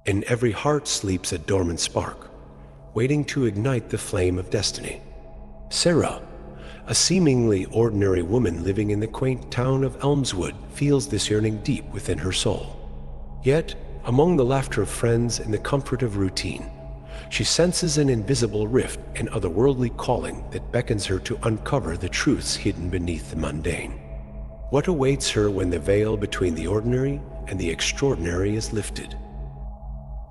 In every heart sleeps a dormant spark, waiting to ignite the flame of destiny. Sarah, a seemingly ordinary woman living in the quaint town of Elmswood, feels this yearning deep within her soul. Yet, among the laughter of friends and the comfort of routine, she senses an invisible rift, an otherworldly calling that beckons her to uncover the truths hidden beneath the mundane. What awaits her when the veil between the ordinary and the extraordinary is lifted?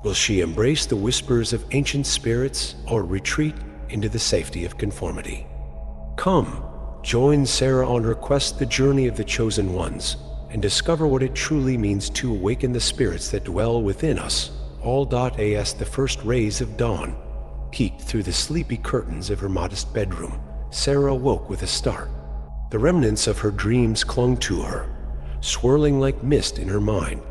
Will she embrace the whispers of ancient spirits or retreat into the safety of conformity? Come, join Sarah on her quest, the journey of the chosen ones, and discover what it truly means to awaken the spirits that dwell within us. As the first rays of dawn peeked through the sleepy curtains of her modest bedroom, Sarah awoke with a start. The remnants of her dreams clung to her, swirling like mist in her mind,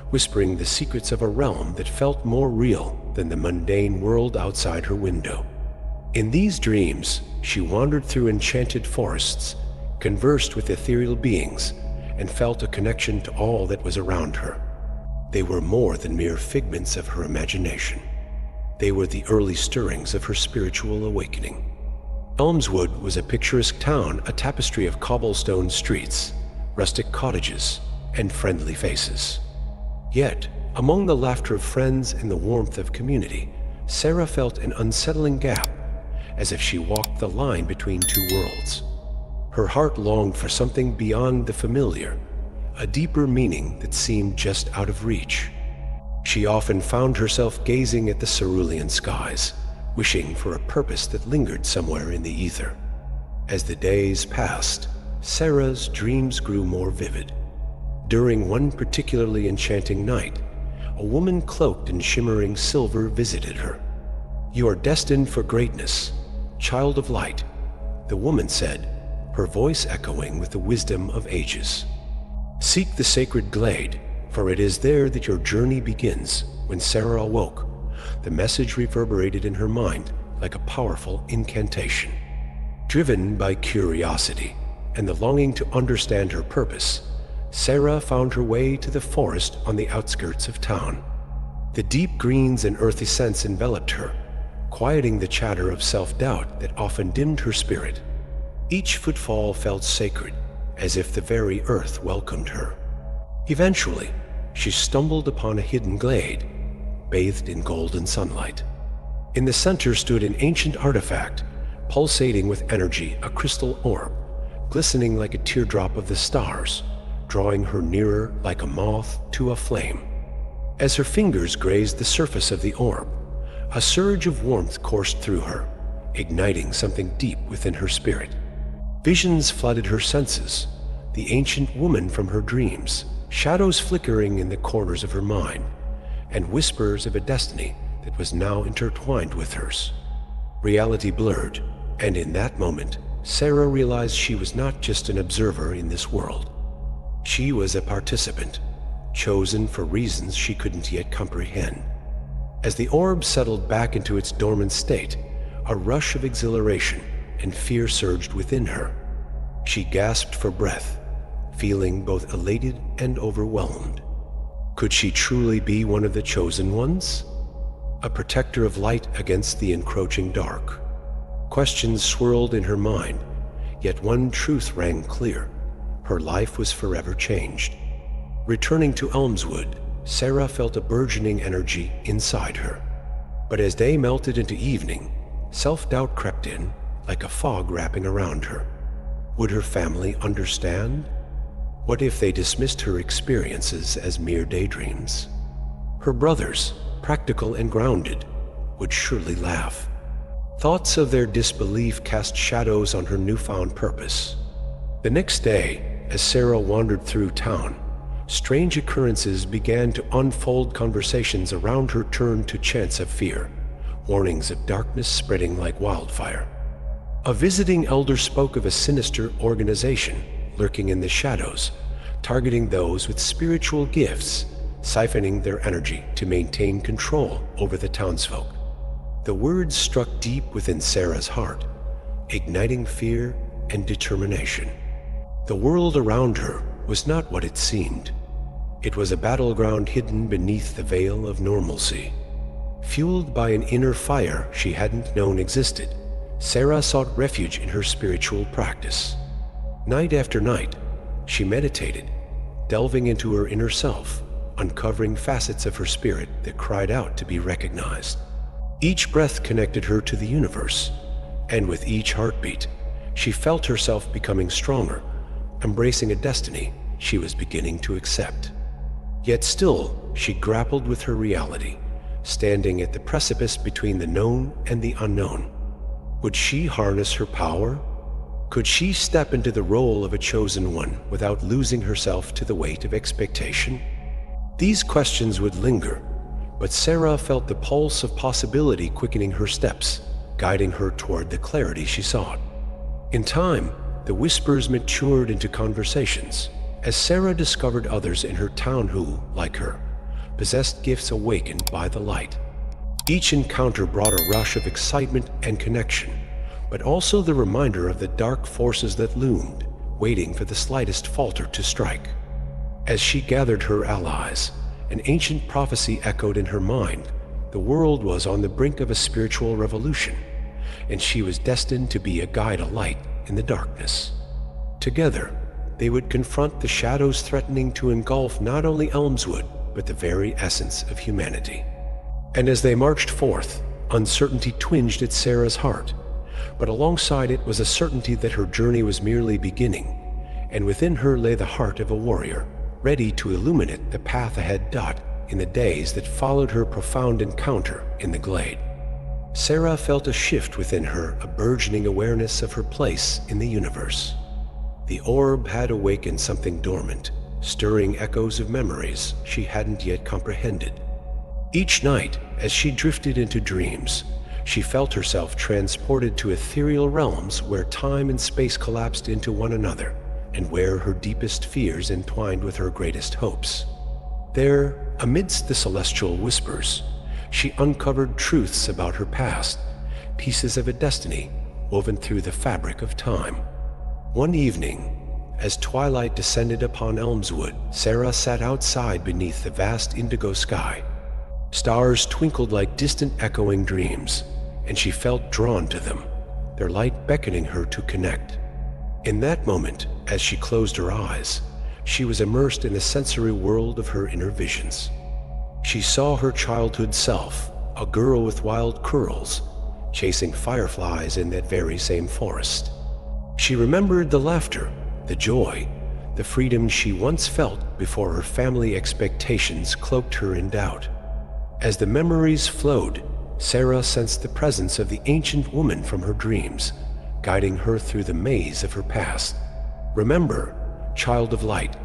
whispering the secrets of a realm that felt more real than the mundane world outside her window. In these dreams, she wandered through enchanted forests, conversed with ethereal beings, and felt a connection to all that was around her. They were more than mere figments of her imagination. They were the early stirrings of her spiritual awakening. Elmswood was a picturesque town, a tapestry of cobblestone streets, rustic cottages, and friendly faces. Yet, among the laughter of friends and the warmth of community, Sarah felt an unsettling gap, as if she walked the line between two worlds. Her heart longed for something beyond the familiar, a deeper meaning that seemed just out of reach. She often found herself gazing at the cerulean skies, wishing for a purpose that lingered somewhere in the ether. As the days passed, Sarah's dreams grew more vivid. During one particularly enchanting night, a woman cloaked in shimmering silver visited her. "You are destined for greatness, child of light," the woman said, her voice echoing with the wisdom of ages. "Seek the sacred glade, for it is there that your journey begins." When Sarah awoke, the message reverberated in her mind like a powerful incantation. Driven by curiosity and the longing to understand her purpose, Sarah found her way to the forest on the outskirts of town. The deep greens and earthy scents enveloped her, quieting the chatter of self-doubt that often dimmed her spirit. Each footfall felt sacred, as if the very earth welcomed her. Eventually, she stumbled upon a hidden glade, bathed in golden sunlight. In the center stood an ancient artifact, pulsating with energy, a crystal orb, glistening like a teardrop of the stars, drawing her nearer like a moth to a flame. As her fingers grazed the surface of the orb, a surge of warmth coursed through her, igniting something deep within her spirit. Visions flooded her senses, the ancient woman from her dreams, shadows flickering in the corners of her mind, and whispers of a destiny that was now intertwined with hers. Reality blurred, and in that moment, Sarah realized she was not just an observer in this world. She was a participant, chosen for reasons she couldn't yet comprehend. As the orb settled back into its dormant state, a rush of exhilaration and fear surged within her. She gasped for breath, feeling both elated and overwhelmed. Could she truly be one of the chosen ones? A protector of light against the encroaching dark? Questions swirled in her mind, yet one truth rang clear: her life was forever changed. Returning to Elmswood, Sarah felt a burgeoning energy inside her. But as day melted into evening, self-doubt crept in, like a fog wrapping around her. Would her family understand? What if they dismissed her experiences as mere daydreams? Her brothers, practical and grounded, would surely laugh. Thoughts of their disbelief cast shadows on her newfound purpose. The next day, as Sarah wandered through town, strange occurrences began to unfold. Conversations around her turned to chants of fear, warnings of darkness spreading like wildfire. A visiting elder spoke of a sinister organization lurking in the shadows, targeting those with spiritual gifts, siphoning their energy to maintain control over the townsfolk. The words struck deep within Sarah's heart, igniting fear and determination. The world around her was not what it seemed. It was a battleground hidden beneath the veil of normalcy. Fueled by an inner fire she hadn't known existed, Sarah sought refuge in her spiritual practice. Night after night, she meditated, delving into her inner self, uncovering facets of her spirit that cried out to be recognized. Each breath connected her to the universe, and with each heartbeat, she felt herself becoming stronger, embracing a destiny she was beginning to accept. Yet still, she grappled with her reality, standing at the precipice between the known and the unknown. Would she harness her power? Could she step into the role of a chosen one without losing herself to the weight of expectation? These questions would linger, but Sarah felt the pulse of possibility quickening her steps, guiding her toward the clarity she sought. In time, the whispers matured into conversations, as Sarah discovered others in her town who, like her, possessed gifts awakened by the light. Each encounter brought a rush of excitement and connection, but also the reminder of the dark forces that loomed, waiting for the slightest falter to strike. As she gathered her allies, an ancient prophecy echoed in her mind. The world was on the brink of a spiritual revolution, and she was destined to be a guide of light in the darkness. Together, they would confront the shadows threatening to engulf not only Elmswood, but the very essence of humanity. And as they marched forth, uncertainty twinged at Sarah's heart, but alongside it was a certainty that her journey was merely beginning, and within her lay the heart of a warrior, ready to illuminate the path ahead. In the days that followed her profound encounter in the glade, Sarah felt a shift within her, a burgeoning awareness of her place in the universe. The orb had awakened something dormant, stirring echoes of memories she hadn't yet comprehended. Each night, as she drifted into dreams, she felt herself transported to ethereal realms where time and space collapsed into one another, and where her deepest fears entwined with her greatest hopes. There, amidst the celestial whispers, she uncovered truths about her past, pieces of a destiny woven through the fabric of time. One evening, as twilight descended upon Elmswood, Sarah sat outside beneath the vast indigo sky. Stars twinkled like distant echoing dreams, and she felt drawn to them, their light beckoning her to connect. In that moment, as she closed her eyes, she was immersed in the sensory world of her inner visions. She saw her childhood self, a girl with wild curls, chasing fireflies in that very same forest. She remembered the laughter, the joy, the freedom she once felt before her family expectations cloaked her in doubt. As the memories flowed, Sarah sensed the presence of the ancient woman from her dreams, guiding her through the maze of her past. Remember, child of light,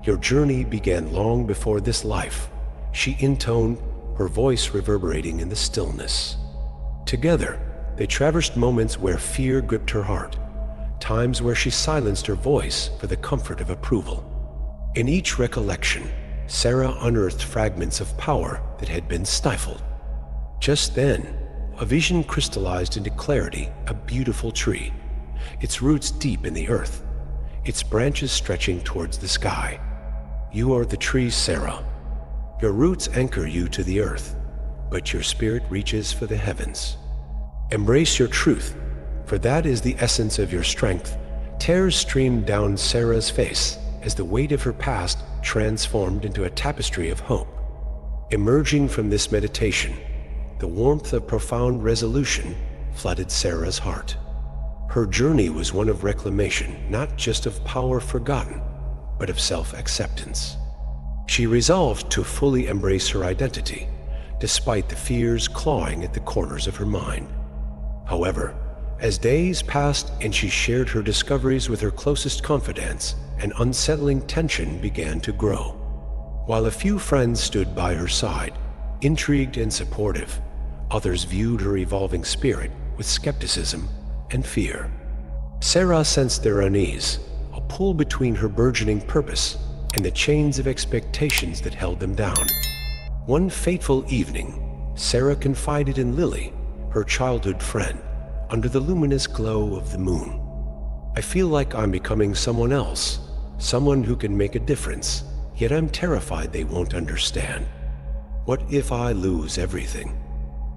your journey began long before this life, she intoned, her voice reverberating in the stillness. Together, they traversed moments where fear gripped her heart, times where she silenced her voice for the comfort of approval. In each recollection, Sarah unearthed fragments of power that had been stifled. Just then, a vision crystallized into clarity, a beautiful tree, its roots deep in the earth, its branches stretching towards the sky. You are the tree, Sarah. Your roots anchor you to the earth, but your spirit reaches for the heavens. Embrace your truth, for that is the essence of your strength. Tears streamed down Sarah's face as the weight of her past transformed into a tapestry of hope. Emerging from this meditation, the warmth of profound resolution flooded Sarah's heart. Her journey was one of reclamation, not just of power forgotten, but of self-acceptance. She resolved to fully embrace her identity, despite the fears clawing at the corners of her mind. However, as days passed and she shared her discoveries with her closest confidants, an unsettling tension began to grow. While a few friends stood by her side, intrigued and supportive, others viewed her evolving spirit with skepticism and fear. Sarah sensed their unease, a pull between her burgeoning purpose and the chains of expectations that held them down. One fateful evening, Sarah confided in Lily, her childhood friend, under the luminous glow of the moon. I feel like I'm becoming someone else, someone who can make a difference, yet I'm terrified they won't understand. What if I lose everything?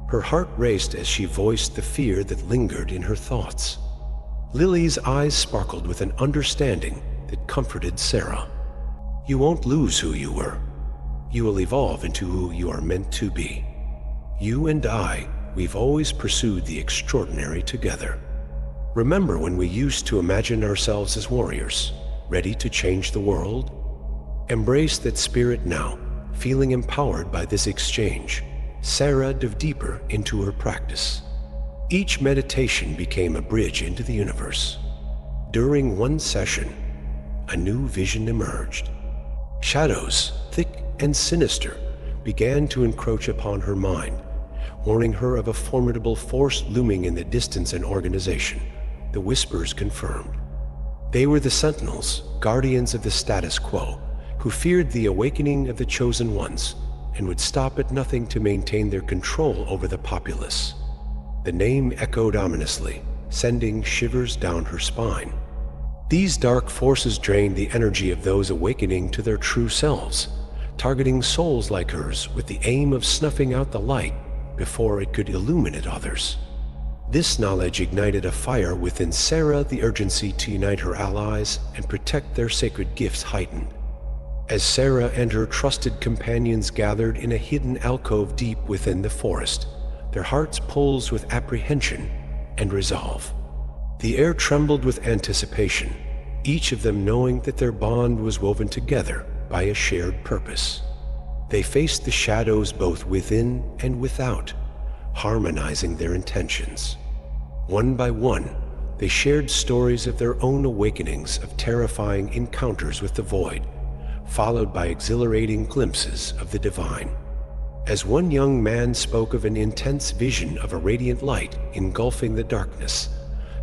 Her heart raced as she voiced the fear that lingered in her thoughts. Lily's eyes sparkled with an understanding that comforted Sarah. You won't lose who you were. You will evolve into who you are meant to be. You and I, we've always pursued the extraordinary together. Remember when we used to imagine ourselves as warriors, ready to change the world? Embrace that spirit now, feeling empowered by this exchange. Sarah dove deeper into her practice. Each meditation became a bridge into the universe. During one session, a new vision emerged. Shadows, thick and sinister, began to encroach upon her mind, warning her of a formidable force looming in the distance and organization. The whispers confirmed. They were the Sentinels, guardians of the status quo, who feared the awakening of the chosen ones and would stop at nothing to maintain their control over the populace. The name echoed ominously, sending shivers down her spine. These dark forces drained the energy of those awakening to their true selves, targeting souls like hers with the aim of snuffing out the light before it could illuminate others. This knowledge ignited a fire within Sarah. The urgency to unite her allies and protect their sacred gifts heightened. As Sarah and her trusted companions gathered in a hidden alcove deep within the forest, their hearts pulsed with apprehension and resolve. The air trembled with anticipation, each of them knowing that their bond was woven together by a shared purpose. They faced the shadows both within and without, harmonizing their intentions. One by one, they shared stories of their own awakenings, of terrifying encounters with the void, followed by exhilarating glimpses of the divine. As one young man spoke of an intense vision of a radiant light engulfing the darkness,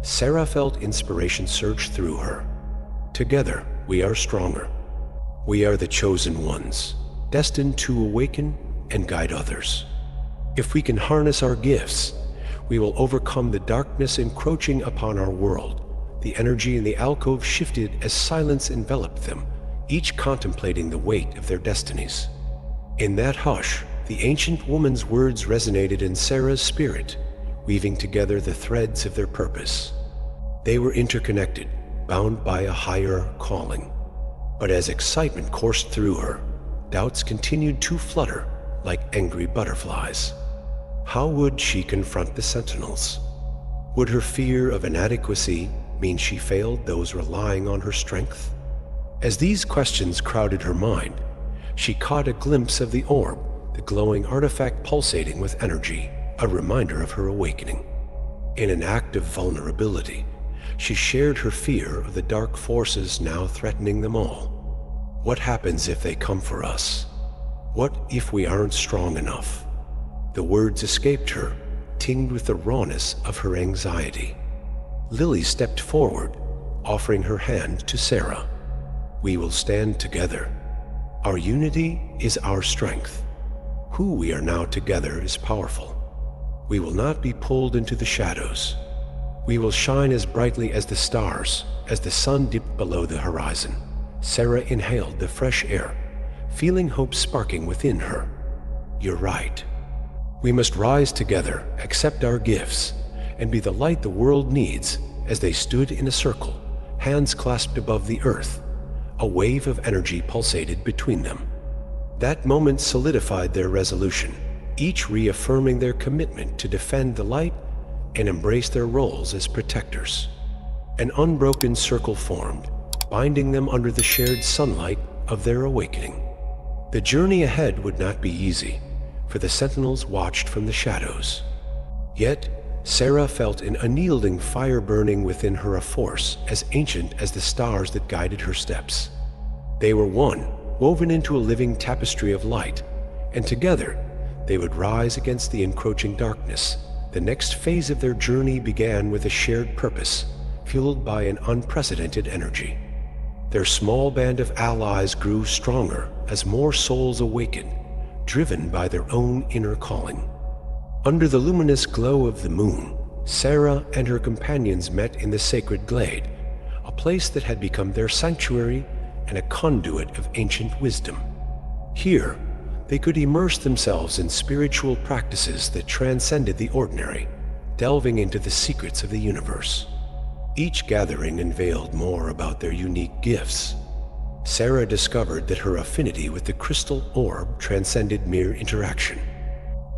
Sarah felt inspiration surge through her. Together, we are stronger. We are the chosen ones, destined to awaken and guide others. If we can harness our gifts, we will overcome the darkness encroaching upon our world. The energy in the alcove shifted as silence enveloped them, each contemplating the weight of their destinies. In that hush, the ancient woman's words resonated in Sarah's spirit, weaving together the threads of their purpose. They were interconnected, bound by a higher calling. But as excitement coursed through her, doubts continued to flutter like angry butterflies. How would she confront the Sentinels? Would her fear of inadequacy mean she failed those relying on her strength? As these questions crowded her mind, she caught a glimpse of the orb, the glowing artifact pulsating with energy, a reminder of her awakening. In an act of vulnerability, she shared her fear of the dark forces now threatening them all. What happens if they come for us? What if we aren't strong enough? The words escaped her, tinged with the rawness of her anxiety. Lily stepped forward, offering her hand to Sarah. We will stand together. Our unity is our strength. Who we are now together is powerful. We will not be pulled into the shadows. We will shine as brightly as the stars, as the sun dipped below the horizon. Sarah inhaled the fresh air, feeling hope sparking within her. You're right. We must rise together, accept our gifts, and be the light the world needs. As they stood in a circle, hands clasped above the earth, a wave of energy pulsated between them. That moment solidified their resolution, each reaffirming their commitment to defend the light and embrace their roles as protectors. An unbroken circle formed, binding them under the shared sunlight of their awakening. The journey ahead would not be easy, for the Sentinels watched from the shadows. Yet, Sarah felt an unyielding fire burning within her, a force as ancient as the stars that guided her steps. They were one, woven into a living tapestry of light, and together they would rise against the encroaching darkness. The next phase of their journey began with a shared purpose, fueled by an unprecedented energy. Their small band of allies grew stronger as more souls awakened, driven by their own inner calling. Under the luminous glow of the moon, Sarah and her companions met in the sacred glade, a place that had become their sanctuary and a conduit of ancient wisdom. Here, they could immerse themselves in spiritual practices that transcended the ordinary, delving into the secrets of the universe. Each gathering unveiled more about their unique gifts. Sarah discovered that her affinity with the crystal orb transcended mere interaction.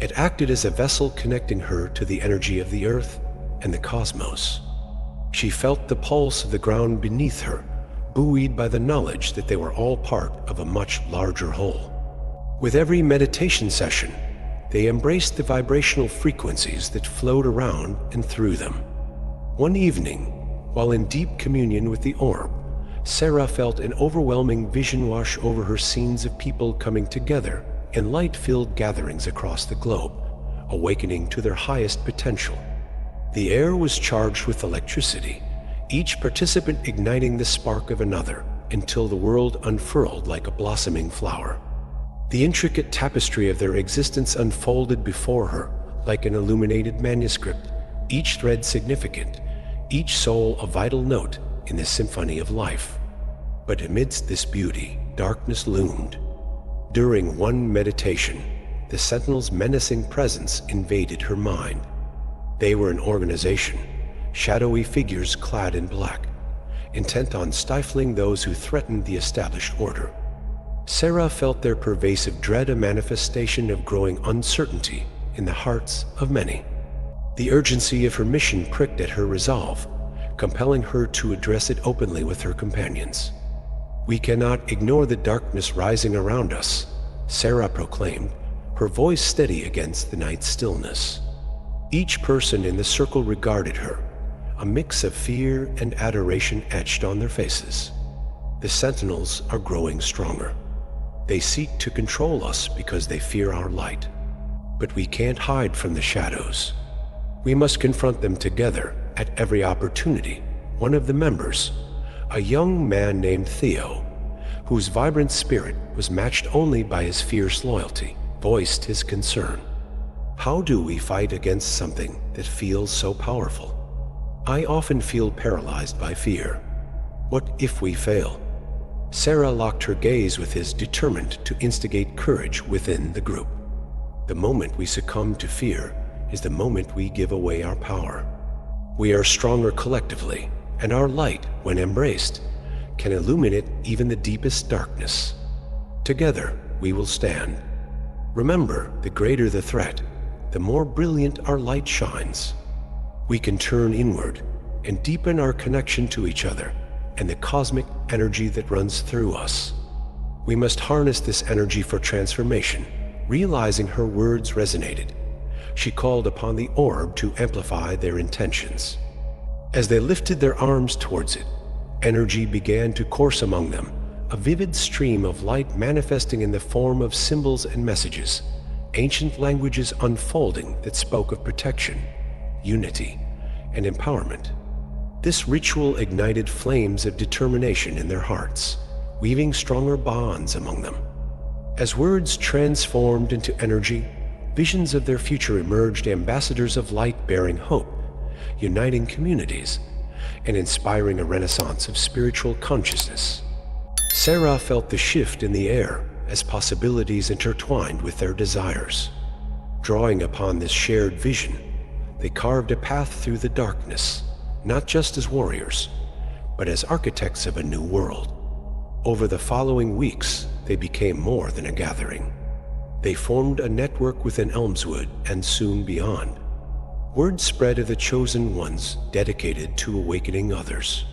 It acted as a vessel connecting her to the energy of the earth and the cosmos. She felt the pulse of the ground beneath her, buoyed by the knowledge that they were all part of a much larger whole. With every meditation session, they embraced the vibrational frequencies that flowed around and through them. One evening, while in deep communion with the orb, Sarah felt an overwhelming vision wash over her, scenes of people coming together in light-filled gatherings across the globe, awakening to their highest potential. The air was charged with electricity, each participant igniting the spark of another until the world unfurled like a blossoming flower. The intricate tapestry of their existence unfolded before her like an illuminated manuscript, each thread significant, each soul a vital note in the symphony of life. But amidst this beauty, darkness loomed. During one meditation, the Sentinel's menacing presence invaded her mind. They were an organization, shadowy figures clad in black, intent on stifling those who threatened the established order. Sarah felt their pervasive dread, a manifestation of growing uncertainty in the hearts of many. The urgency of her mission pricked at her resolve, compelling her to address it openly with her companions. "We cannot ignore the darkness rising around us," Sarah proclaimed, her voice steady against the night's stillness. Each person in the circle regarded her, a mix of fear and adoration etched on their faces. "The Sentinels are growing stronger. They seek to control us because they fear our light. But we can't hide from the shadows. We must confront them together at every opportunity." One of the members, a young man named Theo, whose vibrant spirit was matched only by his fierce loyalty, voiced his concern. "How do we fight against something that feels so powerful? I often feel paralyzed by fear. What if we fail?" Sarah locked her gaze with his, determined to instigate courage within the group. "The moment we succumb to fear is the moment we give away our power. We are stronger collectively, and our light, when embraced, can illuminate even the deepest darkness. Together, we will stand. Remember, the greater the threat, the more brilliant our light shines. We can turn inward and deepen our connection to each other and the cosmic energy that runs through us. We must harness this energy for transformation." Realizing her words resonated, she called upon the orb to amplify their intentions. As they lifted their arms towards it, energy began to course among them, a vivid stream of light manifesting in the form of symbols and messages, ancient languages unfolding that spoke of protection, unity, and empowerment. This ritual ignited flames of determination in their hearts, weaving stronger bonds among them. As words transformed into energy, visions of their future emerged, ambassadors of light bearing hope, uniting communities, and inspiring a renaissance of spiritual consciousness. Sarah felt the shift in the air as possibilities intertwined with their desires. Drawing upon this shared vision, they carved a path through the darkness, not just as warriors, but as architects of a new world. Over the following weeks, they became more than a gathering. They formed a network within Elmswood and soon beyond. Word spread of the chosen ones dedicated to awakening others.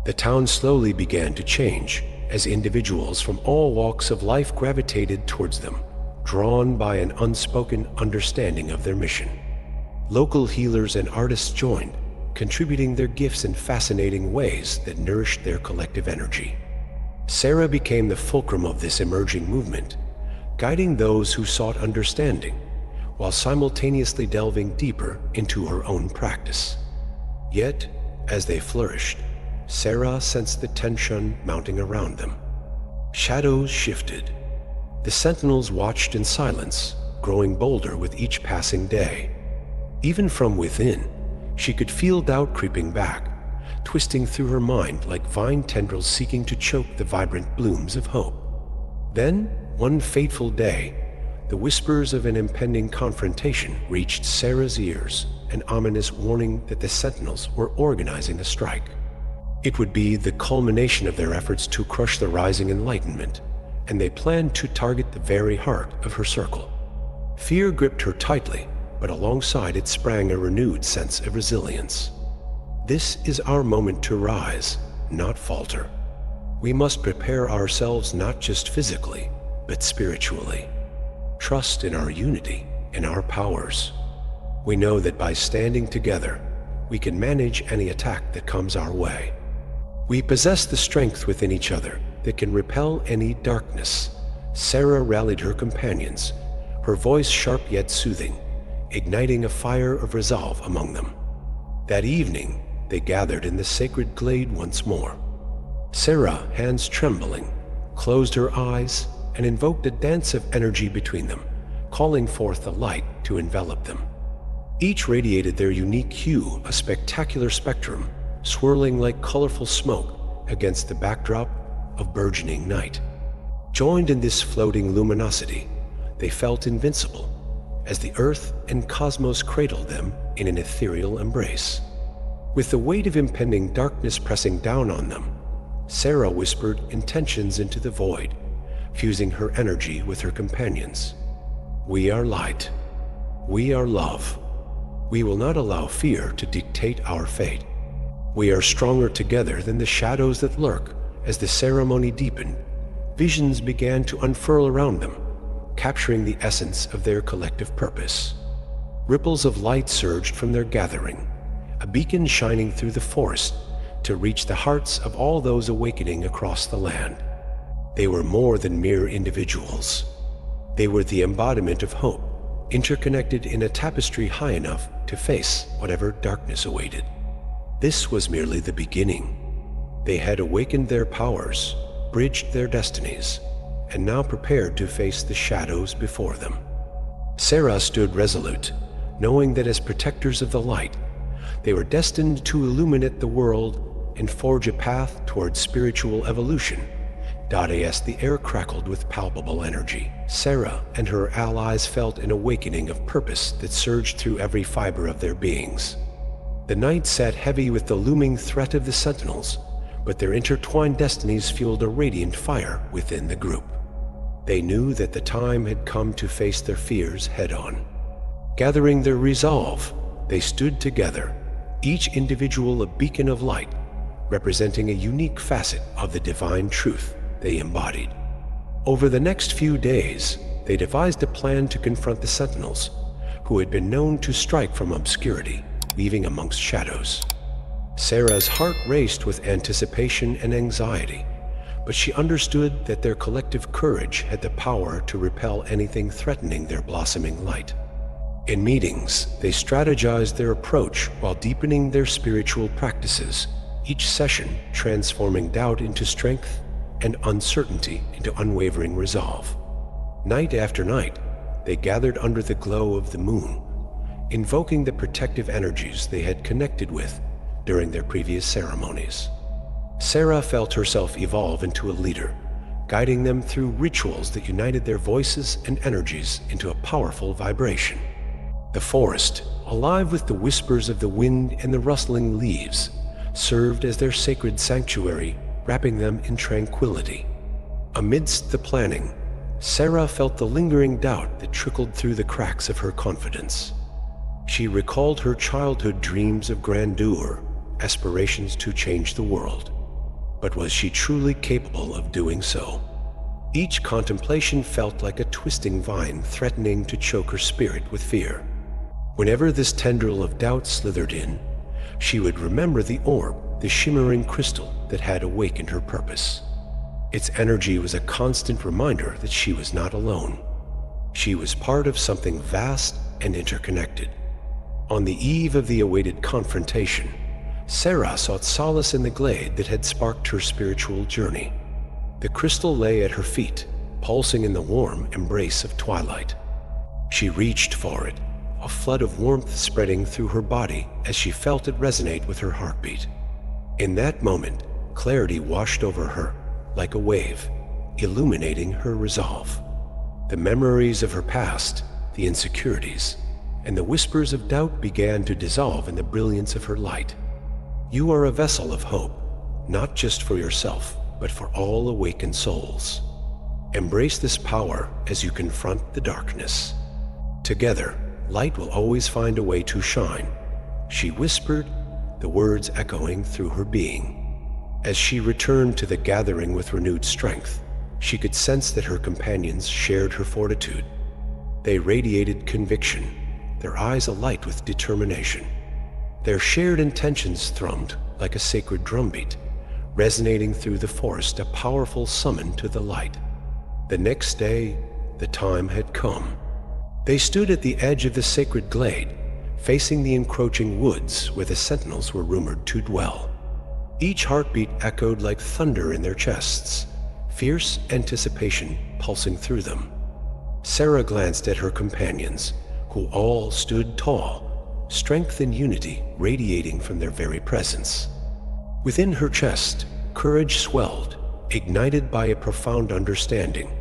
The town slowly began to change as individuals from all walks of life gravitated towards them, drawn by an unspoken understanding of their mission. Local healers and artists joined, contributing their gifts in fascinating ways that nourished their collective energy. Sarah became the fulcrum of this emerging movement, guiding those who sought understanding, while simultaneously delving deeper into her own practice. Yet, as they flourished, Sarah sensed the tension mounting around them. Shadows shifted. The Sentinels watched in silence, growing bolder with each passing day. Even from within, she could feel doubt creeping back, twisting through her mind like vine tendrils seeking to choke the vibrant blooms of hope. Then, one fateful day, the whispers of an impending confrontation reached Sarah's ears, an ominous warning that the Sentinels were organizing a strike. It would be the culmination of their efforts to crush the rising Enlightenment, and they planned to target the very heart of her circle. Fear gripped her tightly, but alongside it sprang a renewed sense of resilience. This is our moment to rise, not falter. We must prepare ourselves not just physically, but spiritually. Trust in our unity and our powers. We know that by standing together, we can manage any attack that comes our way. We possess the strength within each other that can repel any darkness. Sarah rallied her companions, her voice sharp yet soothing, igniting a fire of resolve among them. That evening, they gathered in the sacred glade once more. Sarah, hands trembling, closed her eyes and invoked a dance of energy between them, calling forth the light to envelop them. Each radiated their unique hue, a spectacular spectrum, swirling like colorful smoke against the backdrop of burgeoning night. Joined in this floating luminosity, they felt invincible, as the earth and cosmos cradled them in an ethereal embrace. With the weight of impending darkness pressing down on them, Sarah whispered intentions into the void, fusing her energy with her companions. We are light. We are love. We will not allow fear to dictate our fate. We are stronger together than the shadows that lurk. As the ceremony deepened, visions began to unfurl around them, capturing the essence of their collective purpose. Ripples of light surged from their gathering, a beacon shining through the forest to reach the hearts of all those awakening across the land. They were more than mere individuals. They were the embodiment of hope, interconnected in a tapestry high enough to face whatever darkness awaited. This was merely the beginning. They had awakened their powers, bridged their destinies, and now prepared to face the shadows before them. Sarah stood resolute, knowing that as protectors of the light, they were destined to illuminate the world and forge a path towards spiritual evolution. As the air crackled with palpable energy, Sarah and her allies felt an awakening of purpose that surged through every fiber of their beings. The night sat heavy with the looming threat of the Sentinels, but their intertwined destinies fueled a radiant fire within the group. They knew that the time had come to face their fears head-on. Gathering their resolve, they stood together, each individual a beacon of light, representing a unique facet of the divine truth they embodied. Over the next few days, they devised a plan to confront the Sentinels, who had been known to strike from obscurity, weaving amongst shadows. Sarah's heart raced with anticipation and anxiety, but she understood that their collective courage had the power to repel anything threatening their blossoming light. In meetings, they strategized their approach while deepening their spiritual practices, each session transforming doubt into strength and uncertainty into unwavering resolve. Night after night, they gathered under the glow of the moon, invoking the protective energies they had connected with during their previous ceremonies. Sarah felt herself evolve into a leader, guiding them through rituals that united their voices and energies into a powerful vibration. The forest, alive with the whispers of the wind and the rustling leaves, served as their sacred sanctuary, wrapping them in tranquility. Amidst the planning, Sarah felt the lingering doubt that trickled through the cracks of her confidence. She recalled her childhood dreams of grandeur, aspirations to change the world. But was she truly capable of doing so? Each contemplation felt like a twisting vine threatening to choke her spirit with fear. Whenever this tendril of doubt slithered in, she would remember the orb, the shimmering crystal that had awakened her purpose. Its energy was a constant reminder that she was not alone. She was part of something vast and interconnected. On the eve of the awaited confrontation, Sarah sought solace in the glade that had sparked her spiritual journey. The crystal lay at her feet, pulsing in the warm embrace of twilight. She reached for it, a flood of warmth spreading through her body as she felt it resonate with her heartbeat. In that moment, clarity washed over her like a wave, illuminating her resolve. The memories of her past, the insecurities, and the whispers of doubt began to dissolve in the brilliance of her light. You are a vessel of hope, not just for yourself, but for all awakened souls. Embrace this power as you confront the darkness. Together, light will always find a way to shine, she whispered, the words echoing through her being. As she returned to the gathering with renewed strength, she could sense that her companions shared her fortitude. They radiated conviction, their eyes alight with determination. Their shared intentions thrummed like a sacred drumbeat, resonating through the forest, a powerful summon to the light. The next day, the time had come. They stood at the edge of the sacred glade, facing the encroaching woods where the sentinels were rumored to dwell. Each heartbeat echoed like thunder in their chests, fierce anticipation pulsing through them. Sarah glanced at her companions, who all stood tall, strength and unity radiating from their very presence. Within her chest, courage swelled, ignited by a profound understanding.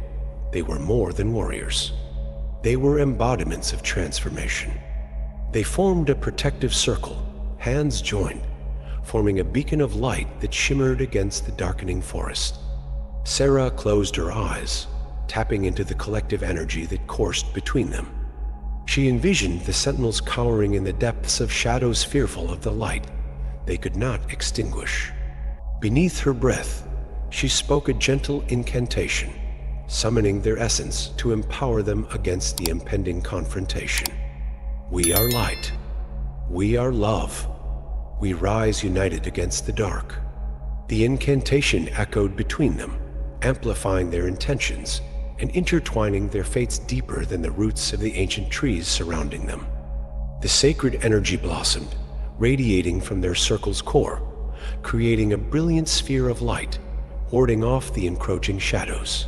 They were more than warriors. They were embodiments of transformation. They formed a protective circle, hands joined, forming a beacon of light that shimmered against the darkening forest. Sarah closed her eyes, tapping into the collective energy that coursed between them. She envisioned the sentinels cowering in the depths of shadows, fearful of the light they could not extinguish. Beneath her breath, she spoke a gentle incantation, summoning their essence to empower them against the impending confrontation. We are light. We are love. We rise united against the dark. The incantation echoed between them, amplifying their intentions and intertwining their fates deeper than the roots of the ancient trees surrounding them. The sacred energy blossomed, radiating from their circle's core, creating a brilliant sphere of light, warding off the encroaching shadows.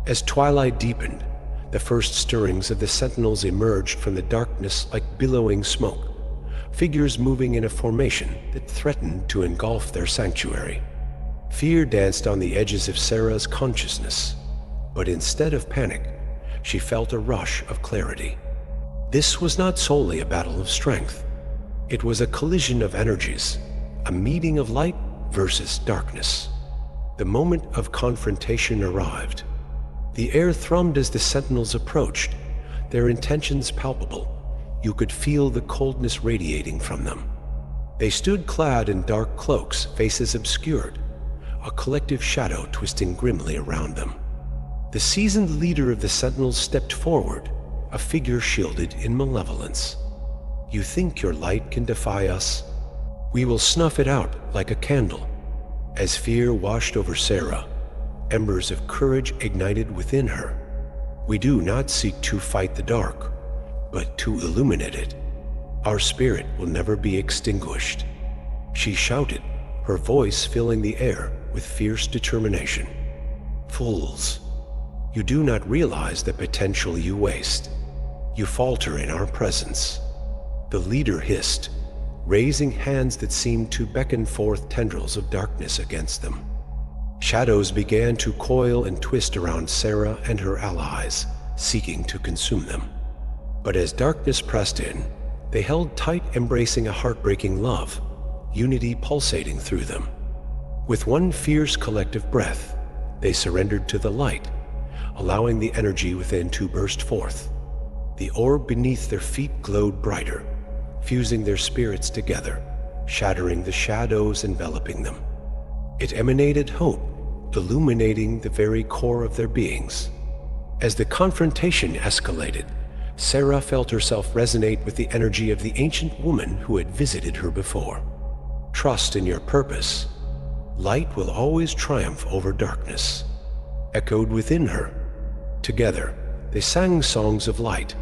As twilight deepened, the first stirrings of the sentinels emerged from the darkness like billowing smoke, figures moving in a formation that threatened to engulf their sanctuary. Fear danced on the edges of Sarah's consciousness, but instead of panic, she felt a rush of clarity. This was not solely a battle of strength. It was a collision of energies, a meeting of light versus darkness. The moment of confrontation arrived. The air thrummed as the sentinels approached, their intentions palpable. You could feel the coldness radiating from them. They stood clad in dark cloaks, faces obscured, a collective shadow twisting grimly around them. The seasoned leader of the sentinels stepped forward, a figure shielded in malevolence. You think your light can defy us? We will snuff it out like a candle. As fear washed over Sarah, embers of courage ignited within her. We do not seek to fight the dark, but to illuminate it. Our spirit will never be extinguished. She shouted, her voice filling the air with fierce determination. Fools, you do not realize the potential you waste. You falter in our presence. The leader hissed, raising hands that seemed to beckon forth tendrils of darkness against them. Shadows began to coil and twist around Sarah and her allies, seeking to consume them. But as darkness pressed in, they held tight, embracing a heartbreaking love, unity pulsating through them. With one fierce collective breath, they surrendered to the light, allowing the energy within to burst forth. The orb beneath their feet glowed brighter, fusing their spirits together, shattering the shadows enveloping them. It emanated hope, illuminating the very core of their beings. As the confrontation escalated, Sarah felt herself resonate with the energy of the ancient woman who had visited her before. Trust in your purpose. Light will always triumph over darkness, echoed within her. Together, they sang songs of light,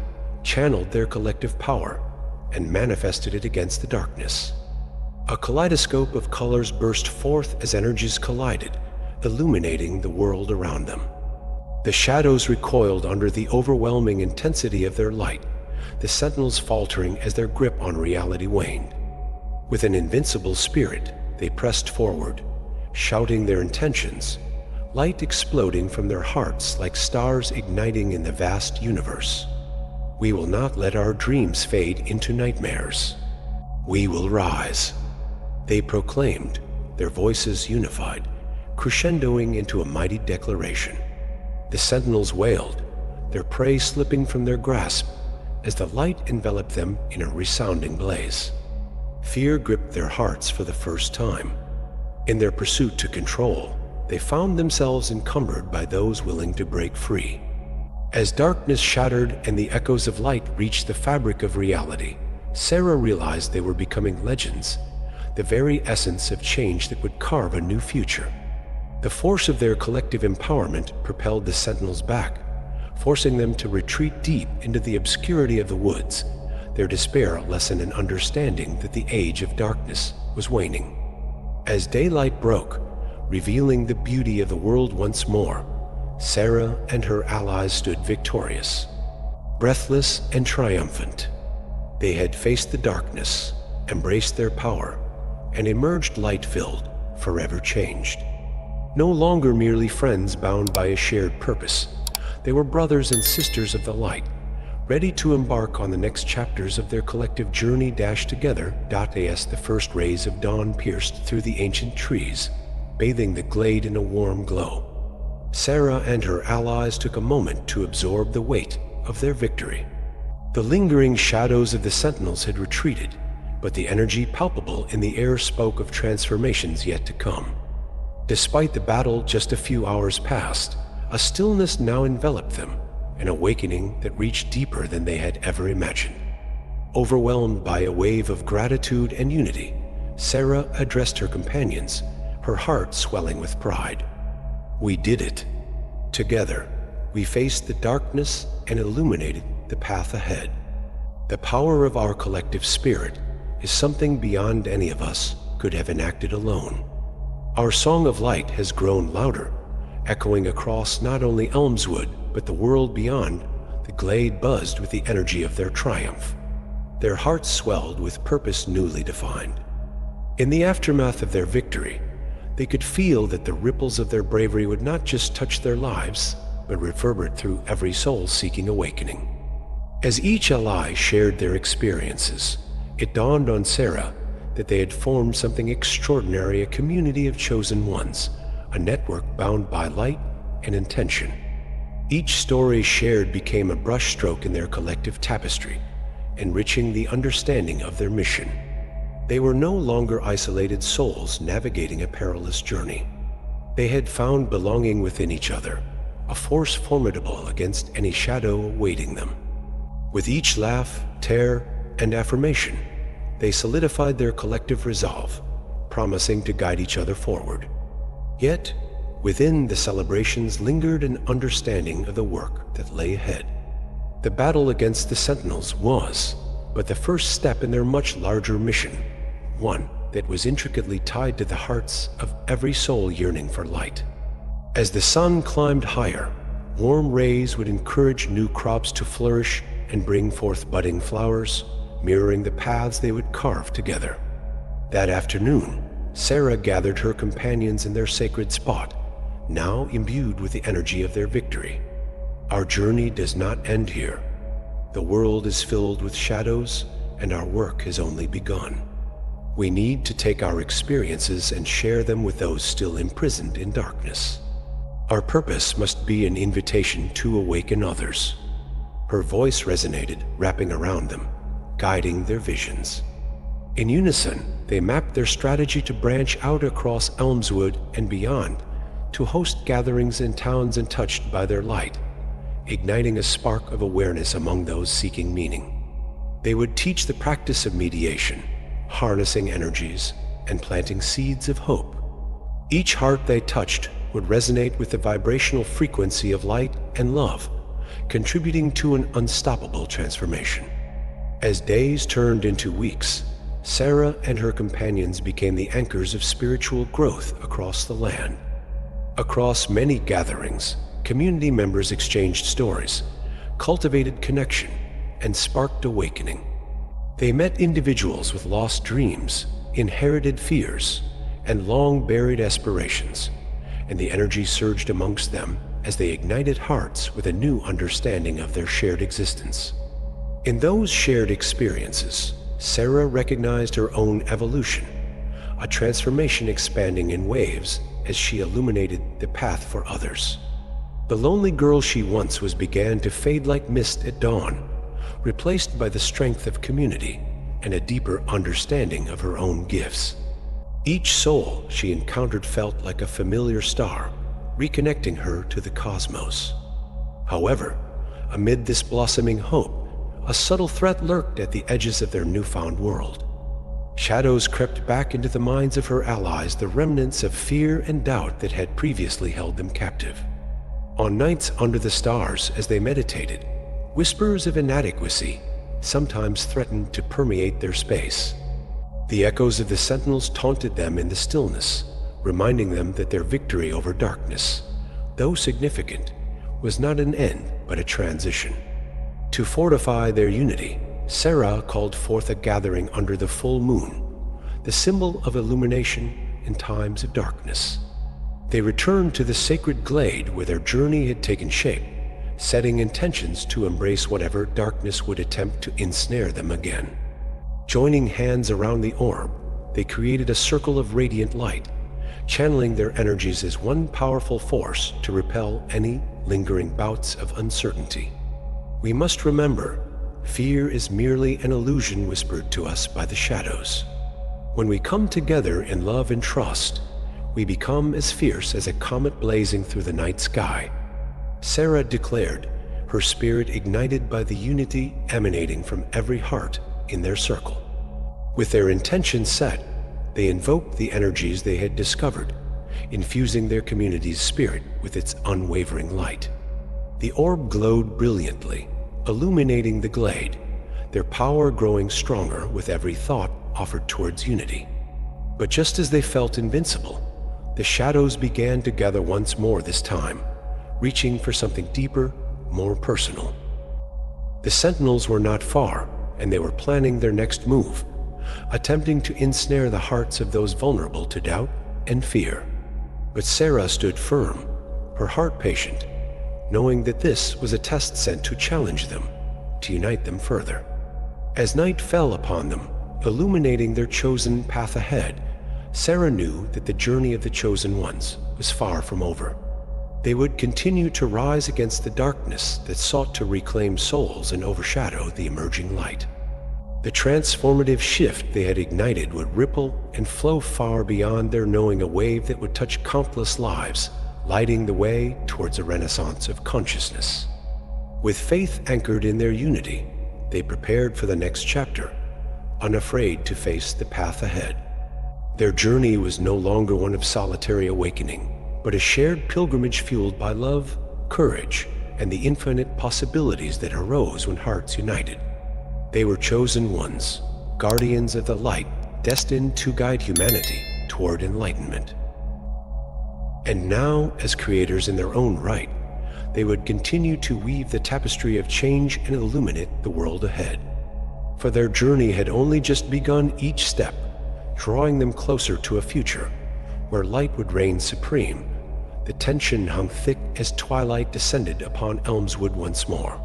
channeled their collective power, and manifested it against the darkness. A kaleidoscope of colors burst forth as energies collided, illuminating the world around them. The shadows recoiled under the overwhelming intensity of their light, the sentinels faltering as their grip on reality waned. With an invincible spirit, they pressed forward, shouting their intentions, light exploding from their hearts like stars igniting in the vast universe. We will not let our dreams fade into nightmares. We will rise, they proclaimed, their voices unified, crescendoing into a mighty declaration. The sentinels wailed, their prey slipping from their grasp as the light enveloped them in a resounding blaze. Fear gripped their hearts for the first time. In their pursuit to control, they found themselves encumbered by those willing to break free. As darkness shattered and the echoes of light reached the fabric of reality, Sarah realized they were becoming legends, the very essence of change that would carve a new future. The force of their collective empowerment propelled the sentinels back, forcing them to retreat deep into the obscurity of the woods, their despair a lesson in understanding that the age of darkness was waning. As daylight broke, revealing the beauty of the world once more, Sarah and her allies stood victorious, breathless and triumphant. They had faced the darkness, embraced their power, and emerged light-filled, forever changed. No longer merely friends bound by a shared purpose, they were brothers and sisters of the light, ready to embark on the next chapters of their collective journey. Together, as the first rays of dawn pierced through the ancient trees, bathing the glade in a warm glow. Sarah and her allies took a moment to absorb the weight of their victory. The lingering shadows of the sentinels had retreated, but the energy palpable in the air spoke of transformations yet to come. Despite the battle just a few hours past, a stillness now enveloped them, an awakening that reached deeper than they had ever imagined. Overwhelmed by a wave of gratitude and unity, Sarah addressed her companions, her heart swelling with pride. We did it. Together, we faced the darkness and illuminated the path ahead. The power of our collective spirit is something beyond any of us could have enacted alone. Our song of light has grown louder, echoing across not only Elmswood, but the world beyond. The glade buzzed with the energy of their triumph. Their hearts swelled with purpose newly defined. In the aftermath of their victory, they could feel that the ripples of their bravery would not just touch their lives, but reverberate through every soul seeking awakening. As each ally shared their experiences, it dawned on Sarah that they had formed something extraordinary, a community of chosen ones, a network bound by light and intention. Each story shared became a brushstroke in their collective tapestry, enriching the understanding of their mission. They were no longer isolated souls navigating a perilous journey. They had found belonging within each other, a force formidable against any shadow awaiting them. With each laugh, tear, and affirmation, they solidified their collective resolve, promising to guide each other forward. Yet, within the celebrations lingered an understanding of the work that lay ahead. The battle against the sentinels was but the first step in their much larger mission, one that was intricately tied to the hearts of every soul yearning for light. As the sun climbed higher, warm rays would encourage new crops to flourish and bring forth budding flowers, mirroring the paths they would carve together. That afternoon, Sarah gathered her companions in their sacred spot, now imbued with the energy of their victory. Our journey does not end here. The world is filled with shadows, and our work has only begun. We need to take our experiences and share them with those still imprisoned in darkness. Our purpose must be an invitation to awaken others. Her voice resonated, wrapping around them, guiding their visions. In unison, they mapped their strategy to branch out across Elmswood and beyond, to host gatherings in towns untouched by their light, igniting a spark of awareness among those seeking meaning. They would teach the practice of mediation, harnessing energies, and planting seeds of hope. Each heart they touched would resonate with the vibrational frequency of light and love, contributing to an unstoppable transformation. As days turned into weeks, Sarah and her companions became the anchors of spiritual growth across the land. Across many gatherings, community members exchanged stories, cultivated connection, and sparked awakening. They met individuals with lost dreams, inherited fears, and long-buried aspirations, and the energy surged amongst them as they ignited hearts with a new understanding of their shared existence. In those shared experiences, Sarah recognized her own evolution, a transformation expanding in waves as she illuminated the path for others. The lonely girl she once was began to fade like mist at dawn, replaced by the strength of community and a deeper understanding of her own gifts. Each soul she encountered felt like a familiar star, reconnecting her to the cosmos. However, amid this blossoming hope, a subtle threat lurked at the edges of their newfound world. Shadows crept back into the minds of her allies, the remnants of fear and doubt that had previously held them captive. On nights under the stars, as they meditated, whispers of inadequacy sometimes threatened to permeate their space. The echoes of the sentinels taunted them in the stillness, reminding them that their victory over darkness, though significant, was not an end but a transition. To fortify their unity, Sarah called forth a gathering under the full moon, the symbol of illumination in times of darkness. They returned to the sacred glade where their journey had taken shape, setting intentions to embrace whatever darkness would attempt to ensnare them again. Joining hands around the orb, they created a circle of radiant light, channeling their energies as one powerful force to repel any lingering bouts of uncertainty. We must remember, fear is merely an illusion whispered to us by the shadows. When we come together in love and trust, we become as fierce as a comet blazing through the night sky. Sarah declared, her spirit ignited by the unity emanating from every heart in their circle. With their intention set, they invoked the energies they had discovered, infusing their community's spirit with its unwavering light. The orb glowed brilliantly, illuminating the glade, their power growing stronger with every thought offered towards unity. But just as they felt invincible, the shadows began to gather once more this time, reaching for something deeper, more personal. The sentinels were not far, and they were planning their next move, attempting to ensnare the hearts of those vulnerable to doubt and fear. But Sarah stood firm, her heart patient, knowing that this was a test sent to challenge them, to unite them further. As night fell upon them, illuminating their chosen path ahead, Sarah knew that the journey of the chosen ones was far from over. They would continue to rise against the darkness that sought to reclaim souls and overshadow the emerging light. The transformative shift they had ignited would ripple and flow far beyond their knowing, a wave that would touch countless lives, lighting the way towards a renaissance of consciousness. With faith anchored in their unity, they prepared for the next chapter, unafraid to face the path ahead. Their journey was no longer one of solitary awakening, but a shared pilgrimage fueled by love, courage, and the infinite possibilities that arose when hearts united. They were chosen ones, guardians of the light, destined to guide humanity toward enlightenment. And now, as creators in their own right, they would continue to weave the tapestry of change and illuminate the world ahead. For their journey had only just begun, each step drawing them closer to a future where light would reign supreme. The tension hung thick as twilight descended upon Elmswood once more.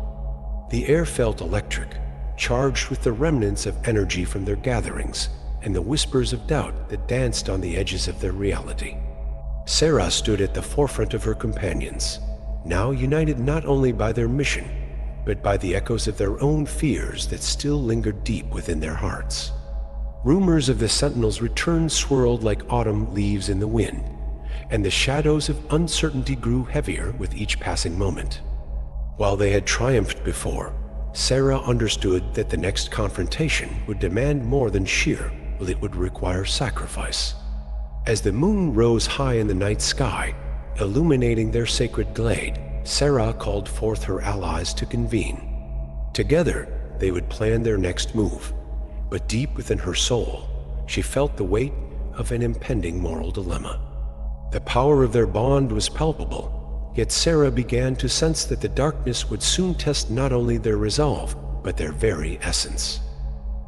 The air felt electric, charged with the remnants of energy from their gatherings and the whispers of doubt that danced on the edges of their reality. Sarah stood at the forefront of her companions, now united not only by their mission, but by the echoes of their own fears that still lingered deep within their hearts. Rumors of the Sentinels' return swirled like autumn leaves in the wind, and the shadows of uncertainty grew heavier with each passing moment. While they had triumphed before, Sarah understood that the next confrontation would demand more than cheer, it would require sacrifice. As the moon rose high in the night sky, illuminating their sacred glade, Sarah called forth her allies to convene. Together, they would plan their next move, but deep within her soul, she felt the weight of an impending moral dilemma. The power of their bond was palpable, yet Sarah began to sense that the darkness would soon test not only their resolve, but their very essence.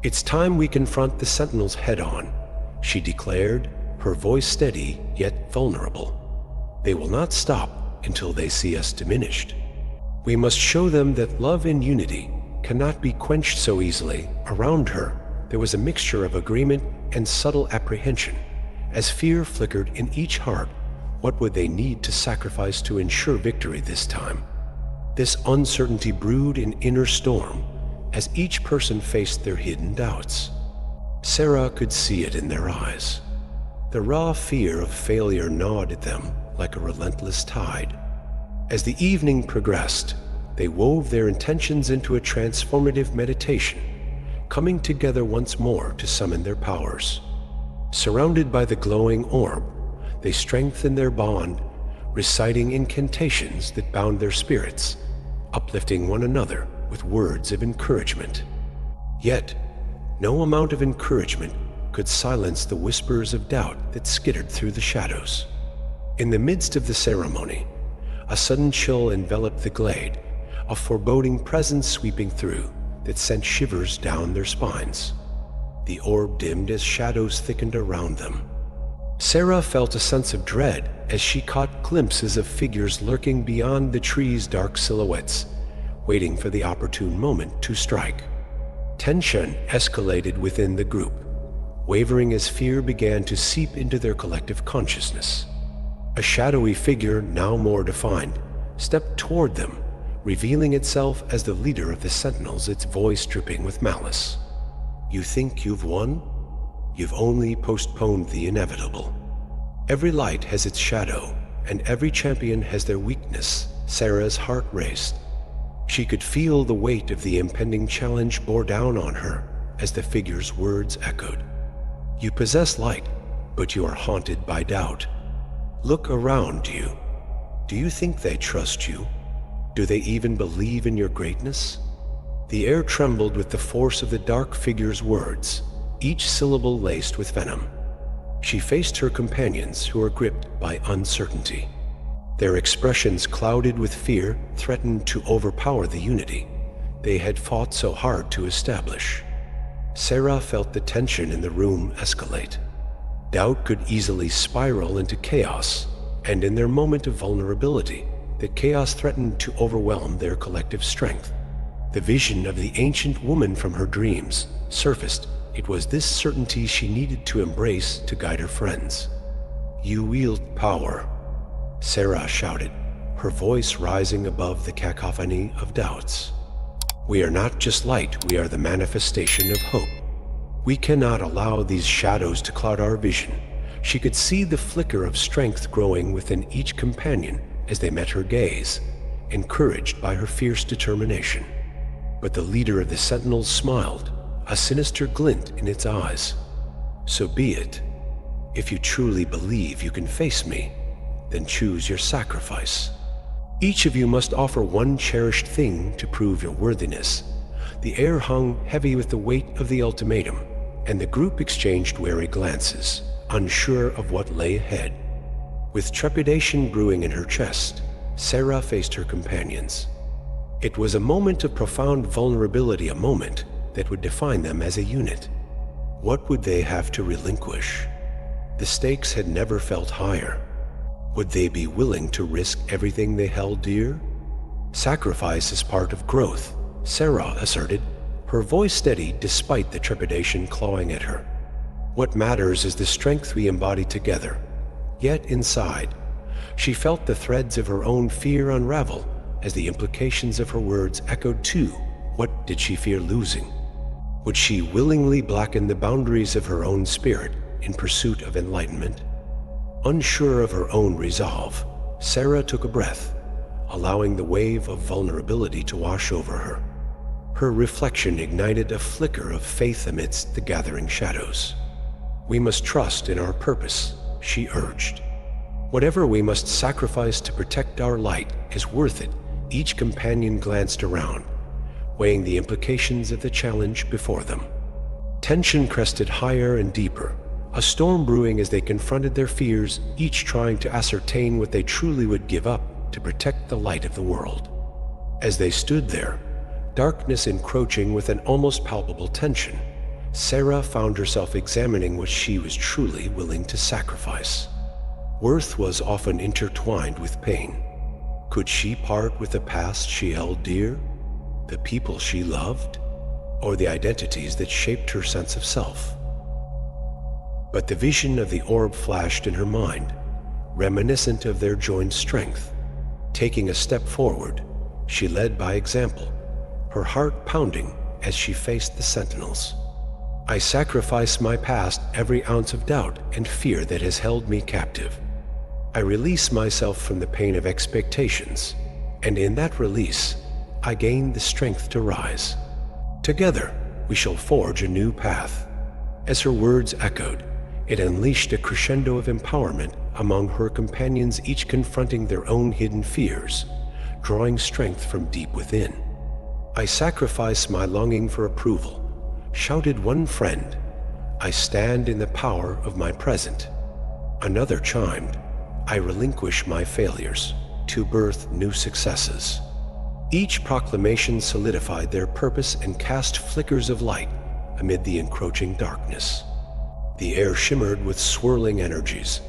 "It's time we confront the Sentinels head-on," she declared, her voice steady yet vulnerable. "They will not stop until they see us diminished. We must show them that love and unity cannot be quenched so easily." Around her, there was a mixture of agreement and subtle apprehension. As fear flickered in each heart, what would they need to sacrifice to ensure victory this time? This uncertainty brewed an inner storm as each person faced their hidden doubts. Sarah could see it in their eyes. The raw fear of failure gnawed at them like a relentless tide. As the evening progressed, they wove their intentions into a transformative meditation, coming together once more to summon their powers. Surrounded by the glowing orb, they strengthened their bond, reciting incantations that bound their spirits, uplifting one another with words of encouragement. Yet, no amount of encouragement could silence the whispers of doubt that skittered through the shadows. In the midst of the ceremony, a sudden chill enveloped the glade, a foreboding presence sweeping through that sent shivers down their spines. The orb dimmed as shadows thickened around them. Sarah felt a sense of dread as she caught glimpses of figures lurking beyond the trees' dark silhouettes, waiting for the opportune moment to strike. Tension escalated within the group, wavering as fear began to seep into their collective consciousness. A shadowy figure, now more defined, stepped toward them, revealing itself as the leader of the Sentinels, its voice dripping with malice. "You think you've won? You've only postponed the inevitable. Every light has its shadow, and every champion has their weakness." Sarah's heart raced. She could feel the weight of the impending challenge bore down on her as the figure's words echoed. "You possess light, but you are haunted by doubt. Look around you. Do you think they trust you? Do they even believe in your greatness?" The air trembled with the force of the dark figure's words, each syllable laced with venom. She faced her companions, who were gripped by uncertainty. Their expressions, clouded with fear, threatened to overpower the unity they had fought so hard to establish. Sarah felt the tension in the room escalate. Doubt could easily spiral into chaos, and in their moment of vulnerability, the chaos threatened to overwhelm their collective strength. The vision of the ancient woman from her dreams surfaced. It was this certainty she needed to embrace to guide her friends. "You wield power," Sarah shouted, her voice rising above the cacophony of doubts. "We are not just light, we are the manifestation of hope. We cannot allow these shadows to cloud our vision." She could see the flicker of strength growing within each companion as they met her gaze, encouraged by her fierce determination. But the leader of the Sentinels smiled, a sinister glint in its eyes. "So be it. If you truly believe you can face me, then choose your sacrifice. Each of you must offer one cherished thing to prove your worthiness." The air hung heavy with the weight of the ultimatum, and the group exchanged wary glances, unsure of what lay ahead. With trepidation brewing in her chest, Sarah faced her companions. It was a moment of profound vulnerability, a moment that would define them as a unit. What would they have to relinquish? The stakes had never felt higher. Would they be willing to risk everything they held dear? "Sacrifice is part of growth," Sarah asserted, her voice steady despite the trepidation clawing at her. "What matters is the strength we embody together." Yet inside, she felt the threads of her own fear unravel as the implications of her words echoed too. What did she fear losing? Would she willingly blacken the boundaries of her own spirit in pursuit of enlightenment? Unsure of her own resolve, Sarah took a breath, allowing the wave of vulnerability to wash over her. Her reflection ignited a flicker of faith amidst the gathering shadows. "We must trust in our purpose," she urged. "Whatever we must sacrifice to protect our light is worth it." Each companion glanced around, weighing the implications of the challenge before them. Tension crested higher and deeper, a storm brewing as they confronted their fears, each trying to ascertain what they truly would give up to protect the light of the world. As they stood there, darkness encroaching with an almost palpable tension, Sarah found herself examining what she was truly willing to sacrifice. Worth was often intertwined with pain. Could she part with the past she held dear, the people she loved, or the identities that shaped her sense of self? But the vision of the orb flashed in her mind, reminiscent of their joined strength. Taking a step forward, she led by example, her heart pounding as she faced the sentinels. I sacrifice my past, every ounce of doubt and fear that has held me captive. I release myself from the pain of expectations, and in that release, I gain the strength to rise. Together, we shall forge a new path. As her words echoed, it unleashed a crescendo of empowerment among her companions, each confronting their own hidden fears, drawing strength from deep within. I sacrifice my longing for approval, shouted one friend. I stand in the power of my present. Another chimed, I relinquish my failures to birth new successes. Each proclamation solidified their purpose and cast flickers of light amid the encroaching darkness. The air shimmered with swirling energies,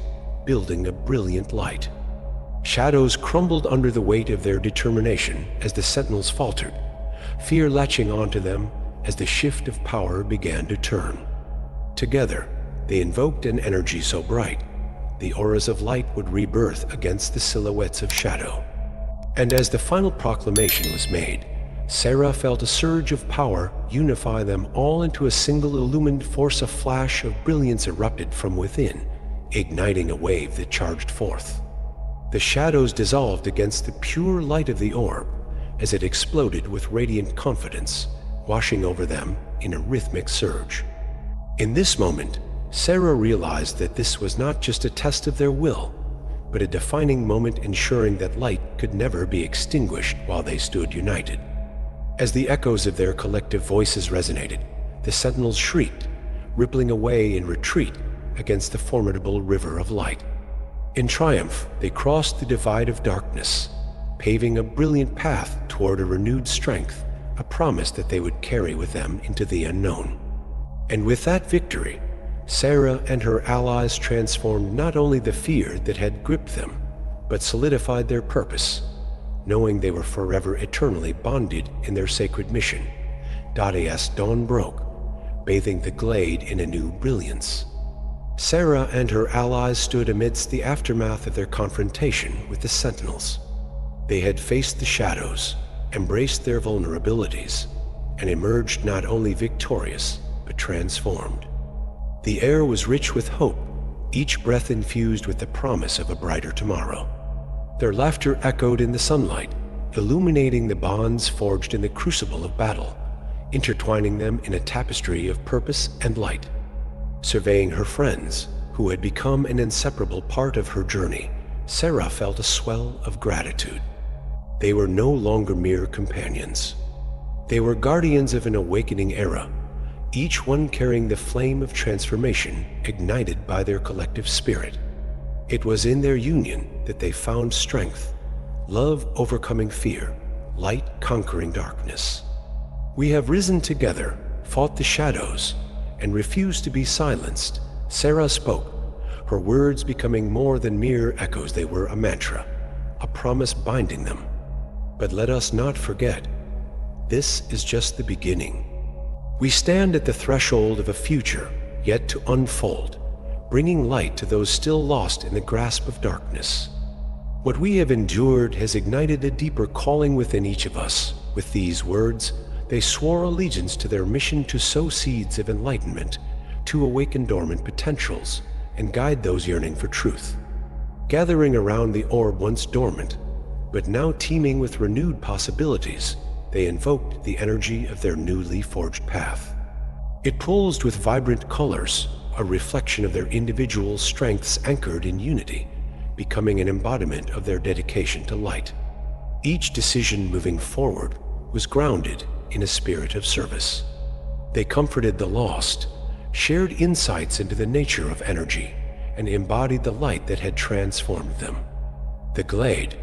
building a brilliant light. Shadows crumbled under the weight of their determination as the sentinels faltered, fear latching onto them as the shift of power began to turn. Together, they invoked an energy so bright, the auras of light would rebirth against the silhouettes of shadow. And as the final proclamation was made, Sarah felt a surge of power unify them all into a single illumined force. A flash of brilliance erupted from within, igniting a wave that charged forth. The shadows dissolved against the pure light of the orb as it exploded with radiant confidence, washing over them in a rhythmic surge. In this moment, Sarah realized that this was not just a test of their will, but a defining moment ensuring that light could never be extinguished while they stood united. As the echoes of their collective voices resonated, the sentinels shrieked, rippling away in retreat against the formidable river of light. In triumph, they crossed the divide of darkness, paving a brilliant path toward a renewed strength, a promise that they would carry with them into the unknown. And with that victory, Sarah and her allies transformed not only the fear that had gripped them, but solidified their purpose, knowing they were forever eternally bonded in their sacred mission. As dawn broke, bathing the glade in a new brilliance. Sarah and her allies stood amidst the aftermath of their confrontation with the sentinels. They had faced the shadows, embraced their vulnerabilities, and emerged not only victorious, but transformed. The air was rich with hope, each breath infused with the promise of a brighter tomorrow. Their laughter echoed in the sunlight, illuminating the bonds forged in the crucible of battle, intertwining them in a tapestry of purpose and light. Surveying her friends, who had become an inseparable part of her journey, Sarah felt a swell of gratitude. They were no longer mere companions. They were guardians of an awakening era, each one carrying the flame of transformation ignited by their collective spirit. It was in their union that they found strength, love overcoming fear, light conquering darkness. We have risen together, fought the shadows, and refused to be silenced. Sarah spoke, her words becoming more than mere echoes. They were a mantra, a promise binding them. But let us not forget, this is just the beginning. We stand at the threshold of a future yet to unfold, bringing light to those still lost in the grasp of darkness. What we have endured has ignited a deeper calling within each of us. With these words, they swore allegiance to their mission to sow seeds of enlightenment, to awaken dormant potentials, and guide those yearning for truth. Gathering around the orb once dormant, but now teeming with renewed possibilities, they invoked the energy of their newly forged path. It pulsed with vibrant colors, a reflection of their individual strengths anchored in unity, becoming an embodiment of their dedication to light. Each decision moving forward was grounded in a spirit of service. They comforted the lost, shared insights into the nature of energy, and embodied the light that had transformed them. The glade,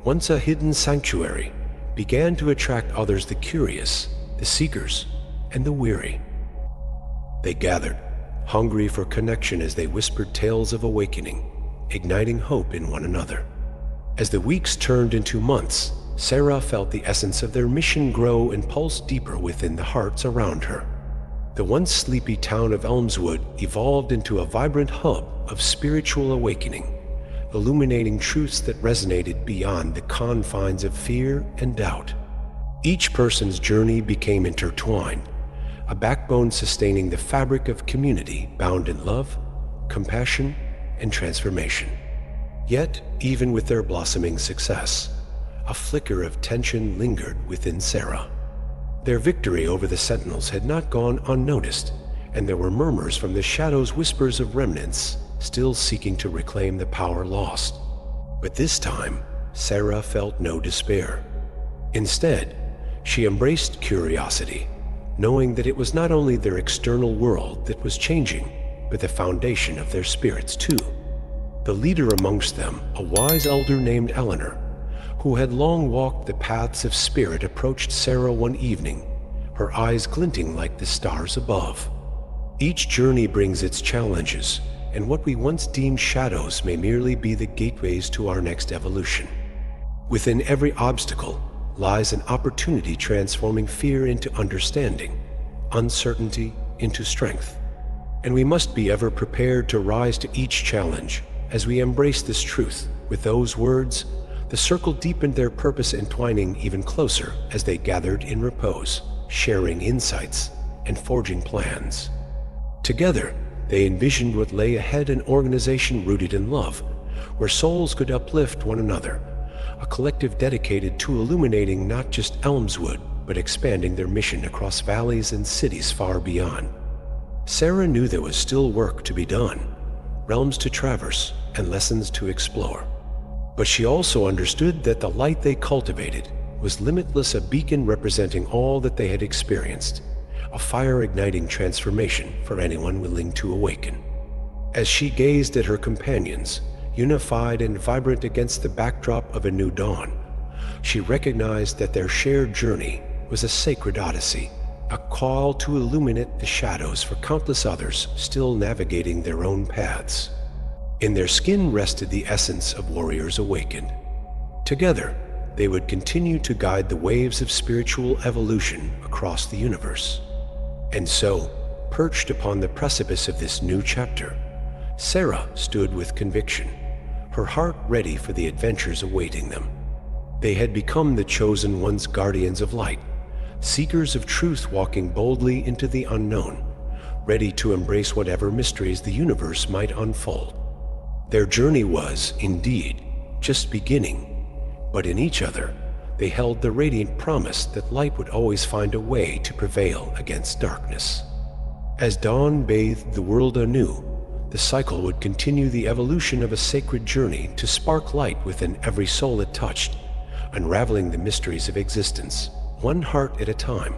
once a hidden sanctuary, began to attract others, the curious, the seekers, and the weary. They gathered, hungry for connection as they whispered tales of awakening, igniting hope in one another. As the weeks turned into months, Sarah felt the essence of their mission grow and pulse deeper within the hearts around her. The once sleepy town of Elmswood evolved into a vibrant hub of spiritual awakening, illuminating truths that resonated beyond the confines of fear and doubt. Each person's journey became intertwined, a backbone sustaining the fabric of community bound in love, compassion, and transformation. Yet, even with their blossoming success, a flicker of tension lingered within Sarah. Their victory over the Sentinels had not gone unnoticed, and there were murmurs from the shadows, whispers of remnants still seeking to reclaim the power lost. But this time, Sarah felt no despair. Instead, she embraced curiosity, knowing that it was not only their external world that was changing, but the foundation of their spirits too. The leader amongst them, a wise elder named Eleanor, who had long walked the paths of spirit, approached Sarah one evening, her eyes glinting like the stars above. Each journey brings its challenges, and what we once deemed shadows may merely be the gateways to our next evolution. Within every obstacle lies an opportunity, transforming fear into understanding, uncertainty into strength. And we must be ever prepared to rise to each challenge. As we embrace this truth, with those words, the circle deepened their purpose, entwining even closer as they gathered in repose, sharing insights and forging plans. Together, they envisioned what lay ahead: an organization rooted in love, where souls could uplift one another, a collective dedicated to illuminating not just Elmswood, but expanding their mission across valleys and cities far beyond. Sarah knew there was still work to be done, realms to traverse, and lessons to explore. But she also understood that the light they cultivated was limitless, a beacon representing all that they had experienced, a fire igniting transformation for anyone willing to awaken. As she gazed at her companions, unified and vibrant against the backdrop of a new dawn, she recognized that their shared journey was a sacred odyssey, a call to illuminate the shadows for countless others still navigating their own paths. In their skin rested the essence of warriors awakened. Together, they would continue to guide the waves of spiritual evolution across the universe. And so, perched upon the precipice of this new chapter, Sarah stood with conviction, her heart ready for the adventures awaiting them. They had become the chosen ones, guardians of light, seekers of truth, walking boldly into the unknown, ready to embrace whatever mysteries the universe might unfold. Their journey was, indeed, just beginning, but in each other, they held the radiant promise that light would always find a way to prevail against darkness. As dawn bathed the world anew, the cycle would continue, the evolution of a sacred journey to spark light within every soul it touched, unraveling the mysteries of existence, one heart at a time.